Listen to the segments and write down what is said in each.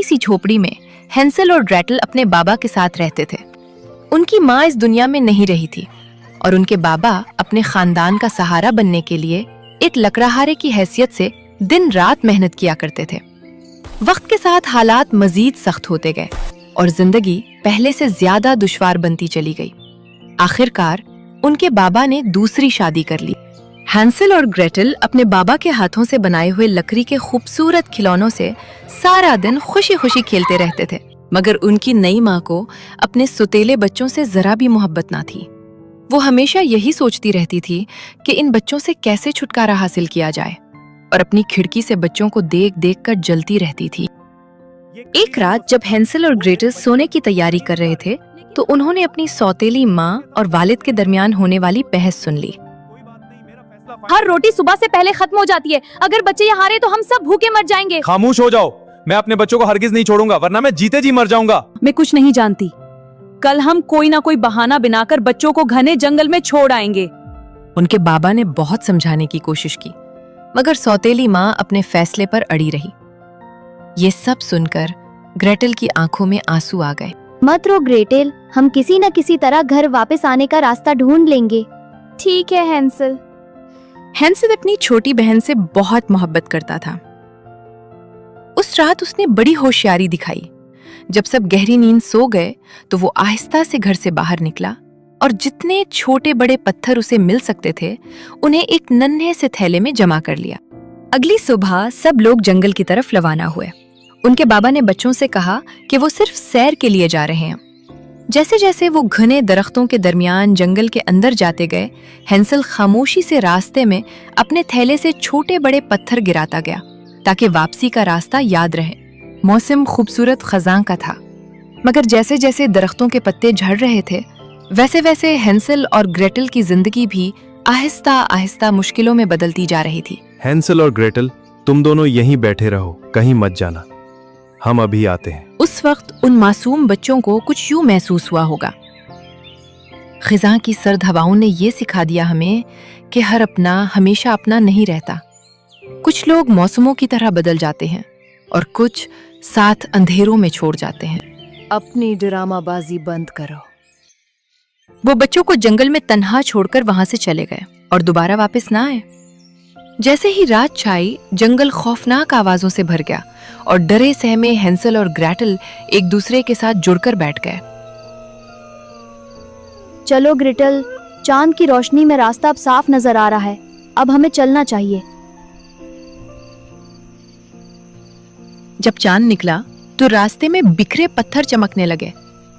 सी झोपड़ी में हेंसल और ग्रेटल अपने बाबा के साथ रहते थे। उनकी माँ इस दुनिया में नहीं रही थी और उनके बाबा अपने खानदान का सहारा बनने के लिए एक लकड़हारे की हैसियत से दिन रात मेहनत किया करते थे। वक्त के साथ हालात मजीद सख्त होते गए और जिंदगी पहले से ज्यादा दुश्वार बनती चली गई। आखिरकार उनके बाबा ने दूसरी शादी कर ली। हैंसल और ग्रेटल अपने बाबा के हाथों से बनाए हुए लकड़ी के खूबसूरत खिलौनों से सारा दिन खुशी खुशी खेलते रहते थे, मगर उनकी नई माँ को अपने सुतेले बच्चों से जरा भी मोहब्बत ना थी। वो हमेशा यही सोचती रहती थी कि इन बच्चों से कैसे छुटकारा हासिल किया जाए और अपनी खिड़की से बच्चों को देख देख कर जलती रहती थी। एक रात जब हैंसल और ग्रेटल सोने की तैयारी कर रहे थे तो उन्होंने अपनी सौतेली माँ और वालिद के दरमियान होने वाली बहस सुन ली। हर रोटी सुबह से पहले खत्म हो जाती है, अगर बच्चे यहाँ हारे तो हम सब भूखे मर जाएंगे। खामोश हो जाओ, मैं अपने बच्चों को हरगिज नहीं छोड़ूंगा, वरना मैं जीते जी मर जाऊंगा। मैं कुछ नहीं जानती, कल हम कोई ना कोई बहाना बनाकर बच्चों को घने जंगल में छोड़ आएंगे। उनके बाबा ने बहुत समझाने की कोशिश की, मगर सौतेली माँ अपने फैसले पर अड़ी रही। ये सब सुनकर ग्रेटल की आंखों में आंसू आ गए। मत रो ग्रेटेल, हम किसी न किसी तरह घर वापस आने का रास्ता ढूंढ लेंगे। ठीक है हैंसल। हैंसल अपनी छोटी बहन से बहुत मोहब्बत करता था। उस रात उसने बड़ी होशियारी दिखाई। जब सब गहरी नींद सो गए तो वो आहिस्ता से घर से बाहर निकला और जितने छोटे बड़े पत्थर उसे मिल सकते थे उन्हें एक नन्हे से थैले में जमा कर लिया। अगली सुबह सब लोग जंगल की तरफ रवाना हुए। उनके बाबा ने बच्चों से कहा कि वो सिर्फ सैर के लिए जा रहे हैं। जैसे जैसे वो घने दरख्तों के दरमियान जंगल के अंदर जाते गए, हैंसल खामोशी से रास्ते में अपने थैले से छोटे बड़े पत्थर गिराता गया ताकि वापसी का रास्ता याद रहे। मौसम खूबसूरत खजां का था, मगर जैसे जैसे दरख्तों के पत्ते झड़ रहे थे वैसे वैसे हैंसल और ग्रेटल की जिंदगी भी आहिस्ता आहिस्ता मुश्किलों में बदलती जा रही थी। हैंसल और ग्रेटल, तुम दोनों यहीं बैठे रहो, कहीं मत जाना, हम अभी आते हैं। उस वक्त उन मासूम बच्चों को कुछ यूं महसूस हुआ होगा। खिजां की सर्द हवाओं ने ये सिखा दिया हमें कि हर अपना हमेशा अपना नहीं रहता। कुछ लोग मौसमों की तरह बदल जाते हैं और कुछ साथ अंधेरों में छोड़ जाते हैं। अपनी ड्रामाबाजी बंद करो। वो बच्चों को जंगल में तन्हा छोड़कर वहां से चले गए और दोबारा वापस ना आए। जैसे ही रात छाई, जंगल खौफनाक आवाजों से भर गया और डरे सहमे हैंसल और ग्रेटल एक दूसरे के साथ जुड़कर बैठ गए। चलो ग्रेटल, चांद की रोशनी में रास्ता अब साफ नजर आ रहा है, अब हमें चलना चाहिए। जब चांद निकला तो रास्ते में बिखरे पत्थर चमकने लगे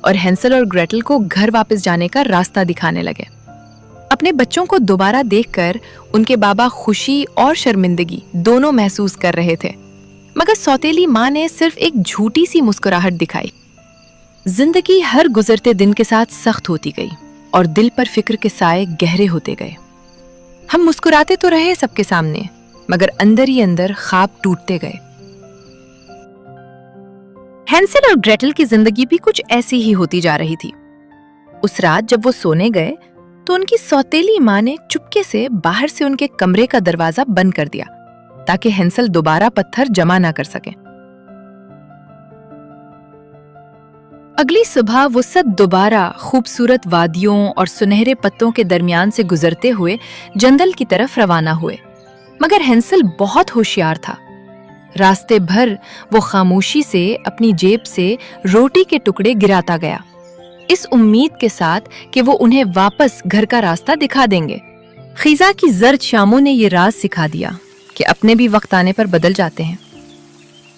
और हैंसल और ग्रेटल को घर वापस जाने का रास्ता दिखाने लगे। अपने बच्चों को दोबारा देखकर उनके बाबा खुशी और शर्मिंदगी दोनों महसूस कर रहे थे, मगर सौतेली माँ ने सिर्फ एक झूठी सी मुस्कुराहट दिखाई। जिंदगी हर गुजरते दिन के साथ सख्त होती गई और दिल पर फिक्र के साए गहरे होते गए। हम मुस्कुराते तो रहे सबके सामने, मगर अंदर ही अंदर ख्वाब टूटते गए। हैंसल और ग्रेटल की जिंदगी भी कुछ ऐसी ही होती जा रही थी। उस रात जब वो सोने गए तो उनकी सौतेली माँ ने चुपके से बाहर से उनके कमरे का दरवाजा बंद कर दिया ताकि हैंसल दोबारा पत्थर जमा ना कर सके। अगली सुबह वो सब दोबारा खूबसूरत वादियों और सुनहरे पत्तों के दरमियान से गुजरते हुए जंगल की तरफ रवाना हुए, मगर हैंसल बहुत होशियार था। रास्ते भर वो खामोशी से अपनी जेब से रोटी के टुकड़े गिराता गया, इस उम्मीद के साथ कि वो उन्हें वापस घर का रास्ता दिखा देंगे। खिजा की जर्द शामों ने ये राज सिखा दिया कि अपने भी वक्त आने पर बदल जाते हैं।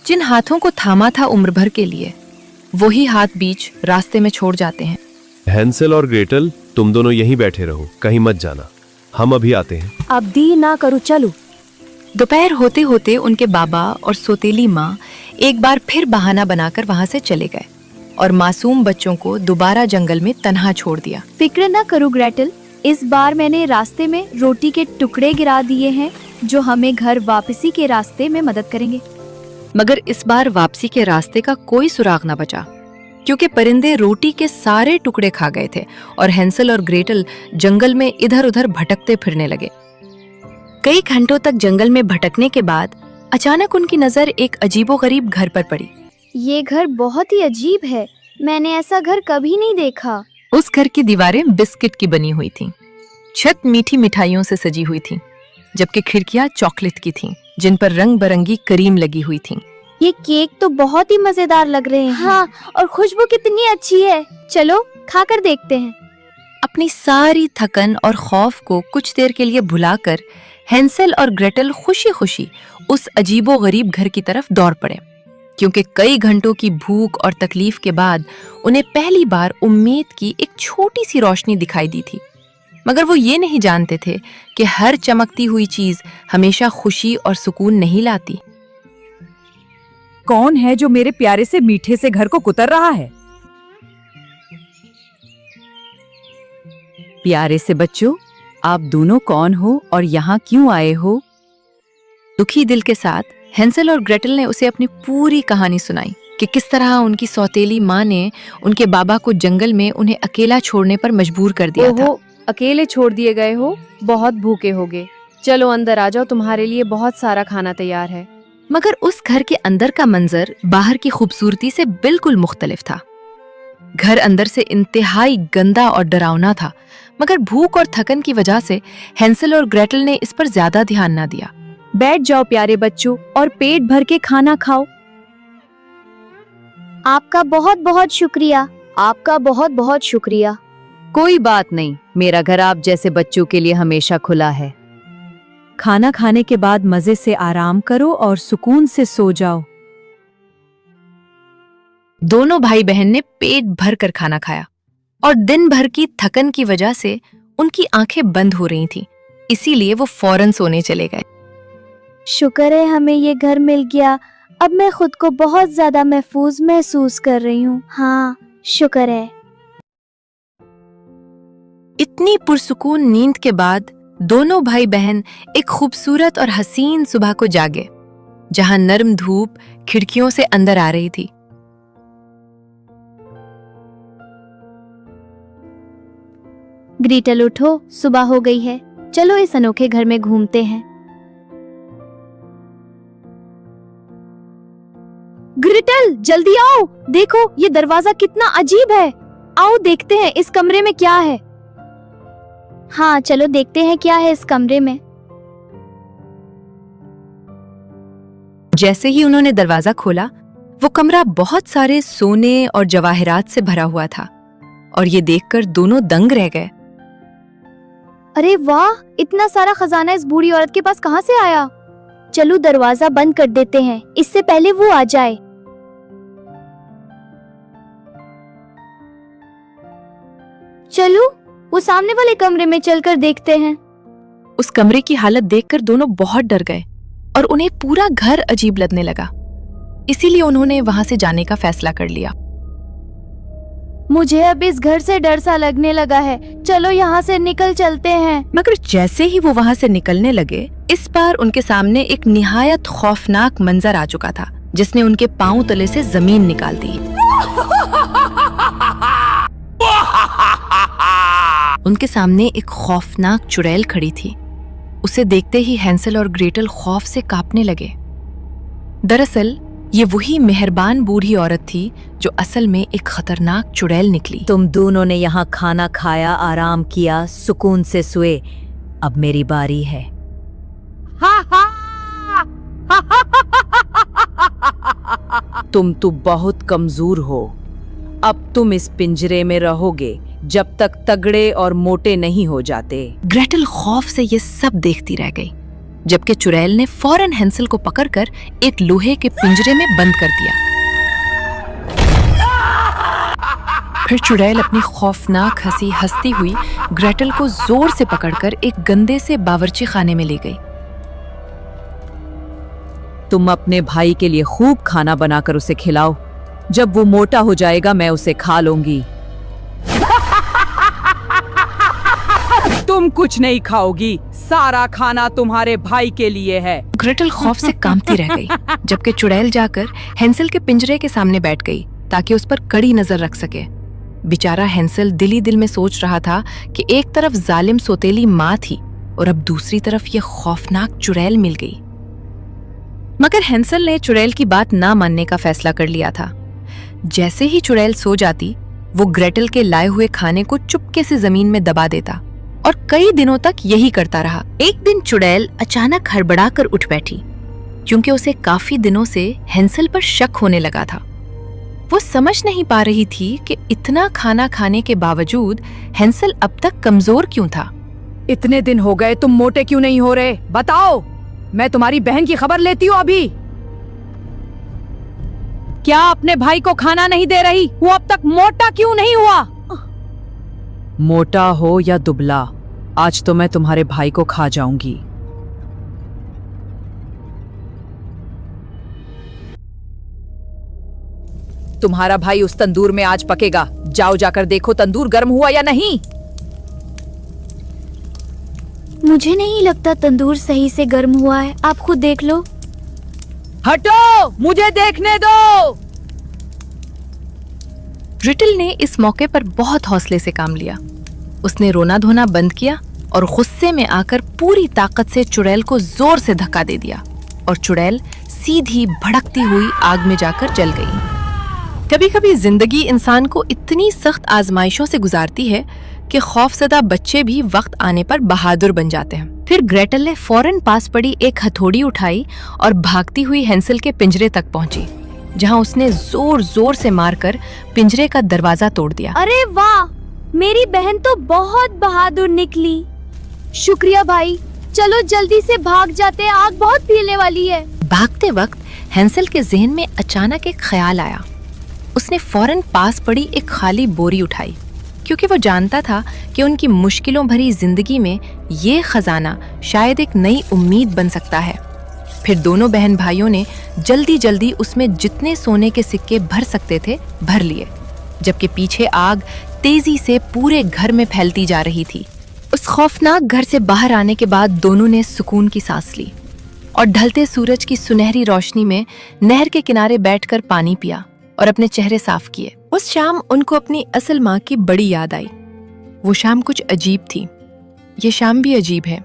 जिन हाथों को थामा था उम्र भर के लिए, वही हाथ बीच रास्ते में छोड़ जाते हैं। हैंसल और ग्रेटल, तुम दोनों यहीं बैठे रहो, कहीं मत जाना, हम अभी आते हैं। अब दी ना करो, चलो। दोपहर होते होते उनके बाबा और सौतेली माँ एक बार फिर बहाना बनाकर वहां से चले गए और मासूम बच्चों को दोबारा जंगल में तन्हा छोड़ दिया। फिक्र न करो ग्रेटल, इस बार मैंने रास्ते में रोटी के टुकड़े गिरा दिए हैं जो हमें घर वापसी के रास्ते में मदद करेंगे। मगर इस बार वापसी के रास्ते का कोई सुराग न बचा, क्योंकि परिंदे रोटी के सारे टुकड़े खा गए थे और हैंसल और ग्रेटल जंगल में इधर उधर भटकते फिरने लगे। कई घंटों तक जंगल में भटकने के बाद अचानक उनकी नजर एक अजीबोगरीब घर पर पड़ी। ये घर बहुत ही अजीब है। मैंने ऐसा घर कभी नहीं देखा। उस घर की दीवारें बिस्किट की बनी हुई थीं। छत मीठी मिठाइयों से सजी हुई थी, जबकि खिड़कियां चॉकलेट की थीं, जिन पर रंग बिरंगी क्रीम लगी हुई थी। ये केक तो बहुत ही मजेदार लग रहे हैं। हाँ, और खुशबू कितनी अच्छी है। चलो खाकर देखते हैं। अपनी सारी थकन और खौफ को कुछ देर के लिए भुलाकर हेंसेल और ग्रेटल खुशी खुशी उस अजीबो गरीब घर की तरफ दौड़ पड़े, क्योंकि कई घंटों की भूख और तकलीफ के बाद उन्हें पहली बार उम्मीद की एक छोटी सी रोशनी दिखाई दी थी। मगर वो ये नहीं जानते थे कि हर चमकती हुई चीज हमेशा खुशी और सुकून नहीं लाती। कौन है जो मेरे प्यारे से मीठे से घर को कुतर रहा है? प्यारे से बच्चों, आप दोनों कौन हो और यहाँ क्यों आए हो? दुखी दिल के साथ हेंसेल और ग्रेटल ने उसे अपनी पूरी कहानी सुनाई कि किस तरह उनकी सौतेली माँ ने उनके बाबा को जंगल में उन्हें अकेला छोड़ने पर मजबूर कर दिया था। अकेले छोड़ दिए गए हो, बहुत भूखे होगे। चलो अंदर आ जाओ, तुम्हारे लिए बहुत सारा खाना तैयार है। मगर उस घर के अंदर का मंजर बाहर की खूबसूरती से बिल्कुल मुख्तलिफ था। घर अंदर से इंतहाई गंदा और डरावना था, मगर भूख और थकन की वजह से हेंसेल और ग्रेटल ने इस पर ज्यादा ध्यान ना दिया। बैठ जाओ प्यारे बच्चों और पेट भर के खाना खाओ। आपका बहुत बहुत शुक्रिया। आपका बहुत बहुत शुक्रिया। कोई बात नहीं, मेरा घर आप जैसे बच्चों के लिए हमेशा खुला है। खाना खाने के बाद मजे से आराम करो और सुकून से सो जाओ। दोनों भाई बहन ने पेट भर कर खाना खाया और दिन भर की थकन की वजह से उनकी आंखें बंद हो रही थीं, इसीलिए वो फौरन सोने चले गए। शुक्र है हमें ये घर मिल गया। अब मैं खुद को बहुत ज्यादा महफूज महसूस कर रही हूँ। हाँ, शुक्र है। इतनी पुरसुकून नींद के बाद दोनों भाई बहन एक खूबसूरत और हसीन सुबह को जागे, जहां नर्म धूप खिड़कियों से अंदर आ रही थी। ग्रेटल उठो, सुबह हो गई है। चलो इस अनोखे घर में घूमते हैं। ग्रेटल जल्दी आओ, देखो ये दरवाजा कितना अजीब है। आओ देखते हैं इस कमरे में क्या है। हाँ चलो देखते हैं क्या है इस कमरे में। जैसे ही उन्होंने दरवाजा खोला, वो कमरा बहुत सारे सोने और जवाहरात से भरा हुआ था, और ये देखकर दोनों दंग रह गए। अरे वाह, इतना सारा खजाना इस बूढ़ी औरत के पास कहाँ से आया? चलो दरवाजा बंद कर देते हैं, इससे पहले वो आ जाए। चलो वो सामने वाले कमरे में चलकर देखते हैं। उस कमरे की हालत देखकर दोनों बहुत डर गए और उन्हें पूरा घर अजीब लगने लगा। इसीलिए उन्होंने वहां से जाने का फैसला कर लिया। मुझे अब इस घर से डर सा लगने लगा है। चलो यहाँ से निकल चलते हैं। मगर जैसे ही वो वहां से निकलने लगे, इस बार उनके सामने एक निहायत खौफनाक मंजर आ चुका था, जिसने उनके पांव तले से जमीन निकाल दी। उनके सामने एक खौफनाक चुड़ैल खड़ी थी। उसे देखते ही हेंसेल और ग्रेटल खौफ से कांपने लगे। दरअसल ये वही मेहरबान बूढ़ी औरत थी जो असल में एक खतरनाक चुड़ैल निकली। तुम दोनों ने यहाँ खाना खाया, आराम किया, सुकून से सोए। अब मेरी बारी है। तुम तो बहुत कमजोर हो। अब तुम इस पिंजरे में रहोगे जब तक तगड़े और मोटे नहीं हो जाते। ग्रेटल खौफ से ये सब देखती रह गई, जबकि चुड़ैल ने फौरन हेंसेल को पकड़कर एक लोहे के पिंजरे में बंद कर दिया। फिर चुड़ैल अपनी खौफनाक हंसी हंसती हुई ग्रेटल को जोर से पकड़कर एक गंदे से बावर्ची खाने में ले गई। तुम अपने भाई के लिए खूब खाना बनाकर उसे खिलाओ। जब वो मोटा हो जाएगा मैं उसे खा लूंगी। तुम कुछ नहीं खाओगी, सारा खाना तुम्हारे भाई के लिए है। ग्रेटल खौफ से कांपती रह गई, जबकि चुड़ैल जाकर हेंसेल के पिंजरे के सामने बैठ गई ताकि उस पर कड़ी नजर रख सके। बेचारा हेंसेल दिल ही दिल में सोच रहा था कि एक तरफ जालिम सौतेली माँ थी और अब दूसरी तरफ ये खौफनाक चुड़ैल मिल गई। मगर हैंसल ने चुड़ैल की बात ना मानने का फैसला कर लिया था। जैसे ही चुड़ैल सो जाती, वो ग्रेटल के लाए हुए खाने को चुपके से जमीन में दबा देता और कई दिनों तक यही करता रहा। एक दिन चुड़ैल अचानक हड़बड़ाकर उठ बैठी, क्योंकि उसे काफी दिनों से हैंसल पर शक होने लगा था। वो समझ नहीं पा रही थी कि इतना खाना खाने के बावजूद हैंसल अब तक कमजोर क्यों था। इतने दिन हो गए, तुम मोटे क्यों नहीं हो रहे? बताओ, मैं तुम्हारी बहन की खबर लेती हूँ अभी। क्या अपने भाई को खाना नहीं दे रही? वो अब तक मोटा क्यों नहीं हुआ? मोटा हो या दुबला, आज तो मैं तुम्हारे भाई को खा जाऊंगी। तुम्हारा भाई उस तंदूर में आज पकेगा। जाओ जाकर देखो तंदूर गर्म हुआ या नहीं। मुझे नहीं लगता तंदूर सही से गर्म हुआ है, आप खुद देख लो। हटो, मुझे देखने दो। ग्रेटल ने इस मौके पर बहुत हौसले से काम लिया। उसने रोना धोना बंद किया और गुस्से में आकर पूरी ताकत से चुड़ैल को जोर से धक्का दे दिया और चुड़ैल सीधी भड़कती हुई आग में जाकर जल गई। कभी कभी जिंदगी इंसान को इतनी सख्त आजमाइशों से गुजारती है कि खौफजदा बच्चे भी वक्त आने पर बहादुर बन जाते हैं। फिर ग्रेटल ने फौरन पास पड़ी एक हथौड़ी उठाई और भागती हुई हैंसल के पिंजरे तक पहुंची, जहां उसने जोर जोर से मारकर पिंजरे का दरवाजा तोड़ दिया। अरे वाह, मेरी बहन तो बहुत बहादुर निकली। शुक्रिया भाई, चलो जल्दी से भाग जाते हैं, आग बहुत फैलने वाली है। भागते वक्त हैंसल के जहन में अचानक एक ख्याल आया। उसने फौरन पास पड़ी एक खाली बोरी उठाई, क्योंकि वो जानता था कि उनकी मुश्किलों भरी जिंदगी में ये खजाना शायद एक नई उम्मीद बन सकता है। फिर दोनों बहन भाइयों ने जल्दी जल्दी उसमें जितने सोने के सिक्के भर सकते थे भर लिए, जबकि पीछे आग तेजी से पूरे घर में फैलती जा रही थी। उस खौफनाक घर से बाहर आने के बाद दोनों ने सुकून की सांस ली और ढलते सूरज की सुनहरी रोशनी में नहर के किनारे बैठकर पानी पिया और अपने चेहरे साफ किए। उस शाम उनको अपनी असल माँ की बड़ी याद आई। वो शाम कुछ अजीब थी। ये शाम भी अजीब है।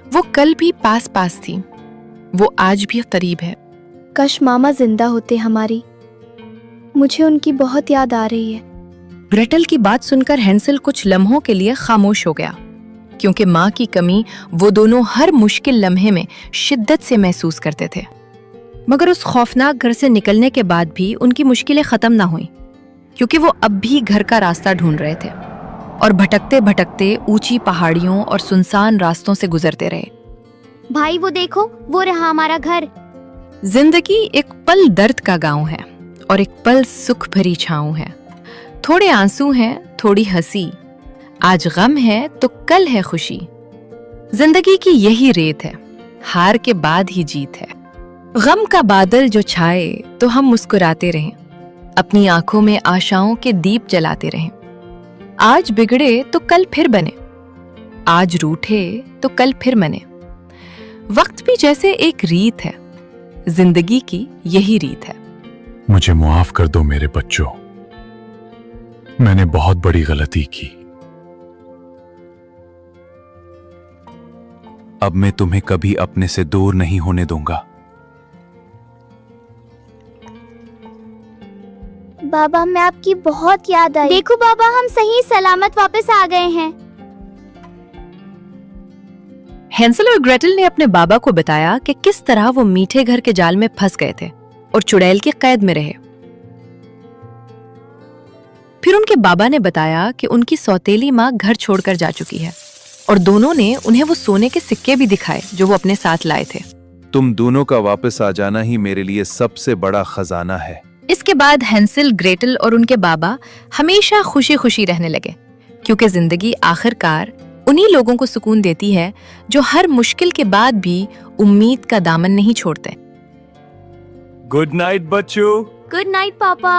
वो कल भी पास पास थी, वो आज भी करीब है। काश मामा जिंदा होते हमारी। मुझे उनकी बहुत याद आ रही है। ग्रेटल की बात सुनकर हैंसल कुछ लम्हों के लिए खामोश हो गया, क्योंकि माँ की कमी वो दोनों हर मुश्किल लम्हे में शिद्दत से महसूस करते थे। मगर उस खौफनाक घर से निकलने के बाद भी उनकी मुश्किलें खत्म ना हुई, क्योंकि वो अब भी घर का रास्ता ढूंढ रहे थे और भटकते भटकते ऊंची पहाड़ियों और सुनसान रास्तों से गुजरते रहे। भाई वो देखो, वो रहा हमारा घर। जिंदगी एक पल दर्द का गांव है और एक पल सुख भरी छाँव है। थोड़े आंसू हैं, थोड़ी हंसी, आज गम है तो कल है खुशी। जिंदगी की यही रेत है, हार के बाद ही जीत है। गम का बादल जो छाए तो हम मुस्कुराते रहें, अपनी आंखों में आशाओं के दीप जलाते रहें। आज बिगड़े तो कल फिर बने, आज रूठे तो कल फिर मने। वक्त भी जैसे एक रीत है, जिंदगी की यही रीत है। मुझे मुआफ कर दो मेरे बच्चों, मैंने बहुत बड़ी गलती की। अब मैं तुम्हें कभी अपने से दूर नहीं होने दूंगा। बाबा, मैं आपकी बहुत याद आई। देखो बाबा, हम सही सलामत वापस आ गए हैं। हैंसल और ग्रेटल ने अपने बाबा को बताया कि किस तरह वो मीठे घर के जाल में फंस गए थे और चुड़ैल की कैद में रहे। फिर उनके बाबा ने बताया कि उनकी सौतेली माँ घर छोड़कर जा चुकी है और दोनों ने उन्हें वो सोने के सिक्के भी दिखाए जो वो अपने साथ लाए थे। तुम दोनों का वापस आ जाना ही मेरे लिए सबसे बड़ा खजाना है। इसके बाद हैंसल, ग्रेटल और उनके बाबा हमेशा खुशी खुशी रहने लगे, क्योंकि जिंदगी आखिरकार उन्हीं लोगों को सुकून देती है जो हर मुश्किल के बाद भी उम्मीद का दामन नहीं छोड़ते। गुड नाइट बच्चों। गुड नाइट पापा।